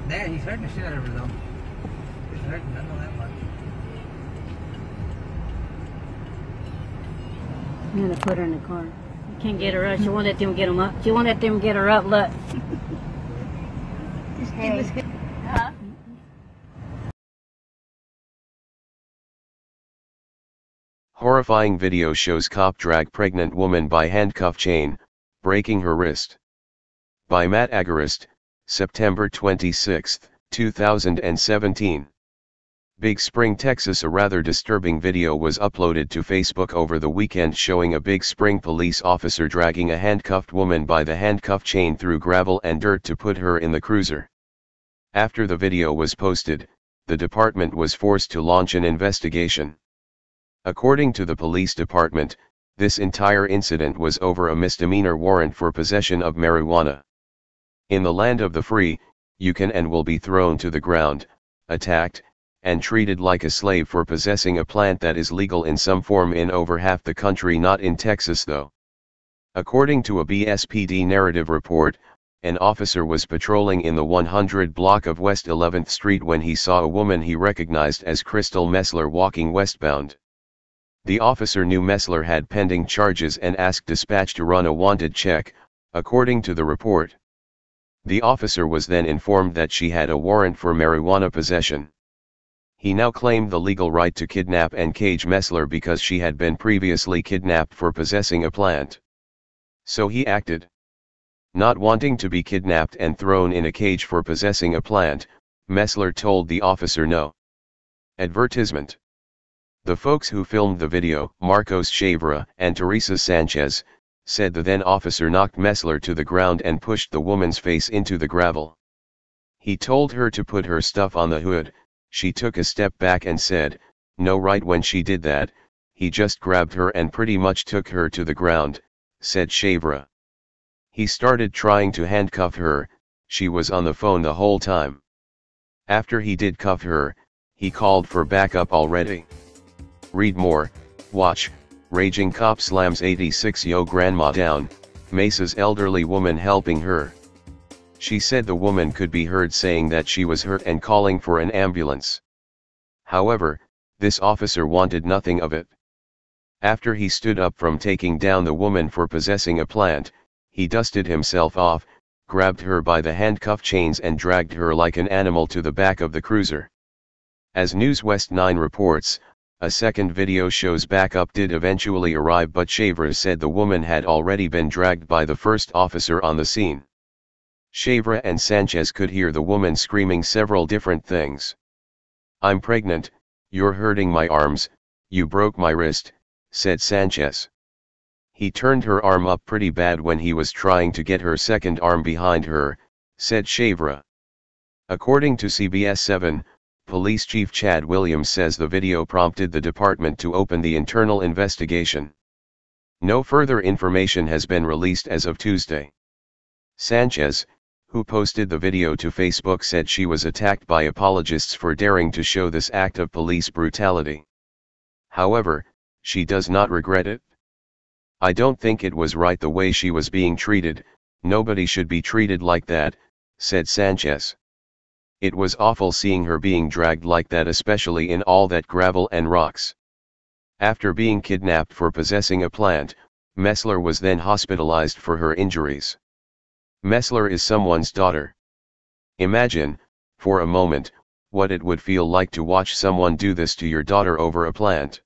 That he's hurting the shit out of her though. He's hurting, I know that much. I'm gonna put her in the car. You can't get her up. She won't let them get them up. She won't let them get her up. Look. Hey. Huh? Horrifying video shows cop drag pregnant woman by handcuff chain, breaking her wrist. By Matt Agorist, September 26, 2017. Big Spring, Texas. A rather disturbing video was uploaded to Facebook over the weekend showing a Big Spring police officer dragging a handcuffed woman by the handcuff chain through gravel and dirt to put her in the cruiser. After the video was posted, the department was forced to launch an investigation. According to the police department, this entire incident was over a misdemeanor warrant for possession of marijuana. In the land of the free, you can and will be thrown to the ground, attacked, and treated like a slave for possessing a plant that is legal in some form in over half the country, not in Texas though. According to a BSPD narrative report, an officer was patrolling in the 100 block of West 11th Street when he saw a woman he recognized as Crystal Messler walking westbound. The officer knew Messler had pending charges and asked dispatch to run a wanted check, according to the report. The officer was then informed that she had a warrant for marijuana possession. He now claimed the legal right to kidnap and cage Messler because she had been previously kidnapped for possessing a plant. So he acted. Not wanting to be kidnapped and thrown in a cage for possessing a plant, Messler told the officer no. Advertisement. The folks who filmed the video, Marcos Chavra and Teresa Sanchez, said the then officer knocked Messler to the ground and pushed the woman's face into the gravel. He told her to put her stuff on the hood. She took a step back and said, "No." Right when she did that, he just grabbed her and pretty much took her to the ground, said Chavra. He started trying to handcuff her. She was on the phone the whole time. After he did cuff her, he called for backup already. Read more. Watch. Raging cop slams 86-year-old grandma down, Mesa's elderly woman helping her. She said the woman could be heard saying that she was hurt and calling for an ambulance. However, this officer wanted nothing of it. After he stood up from taking down the woman for possessing a plant, he dusted himself off, grabbed her by the handcuff chains and dragged her like an animal to the back of the cruiser. As News West 9 reports, a second video shows backup did eventually arrive, but Chavra said the woman had already been dragged by the first officer on the scene. Chavra and Sanchez could hear the woman screaming several different things. "I'm pregnant, you're hurting my arms, you broke my wrist," said Sanchez. He turned her arm up pretty bad when he was trying to get her second arm behind her, said Chavra. According to CBS 7, Police Chief Chad Williams says the video prompted the department to open the internal investigation. No further information has been released as of Tuesday. Sanchez, who posted the video to Facebook, said she was attacked by apologists for daring to show this act of police brutality. However, she does not regret it. "I don't think it was right the way she was being treated. Nobody should be treated like that," said Sanchez. "It was awful seeing her being dragged like that, especially in all that gravel and rocks." After being kidnapped for possessing a plant, Messler was then hospitalized for her injuries. Messler is someone's daughter. Imagine, for a moment, what it would feel like to watch someone do this to your daughter over a plant.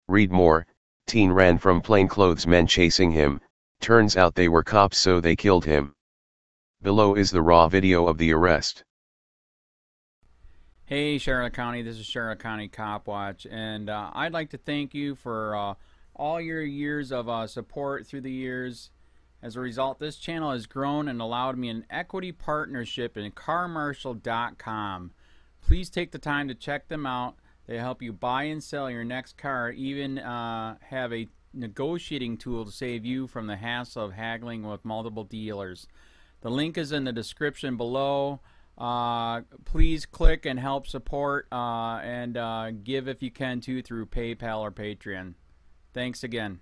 Read more. Teen ran from plainclothesmen chasing him, turns out they were cops so they killed him. Below is the raw video of the arrest. Hey Charlotte County, this is Charlotte County Cop Watch, and I'd like to thank you for all your years of support through the years. As a result, this channel has grown and allowed me an equity partnership in carmarshal.com. Please take the time to check them out. They help you buy and sell your next car, even have a negotiating tool to save you from the hassle of haggling with multiple dealers. The link is in the description below. Please click and help support and give if you can too through PayPal or Patreon. Thanks again.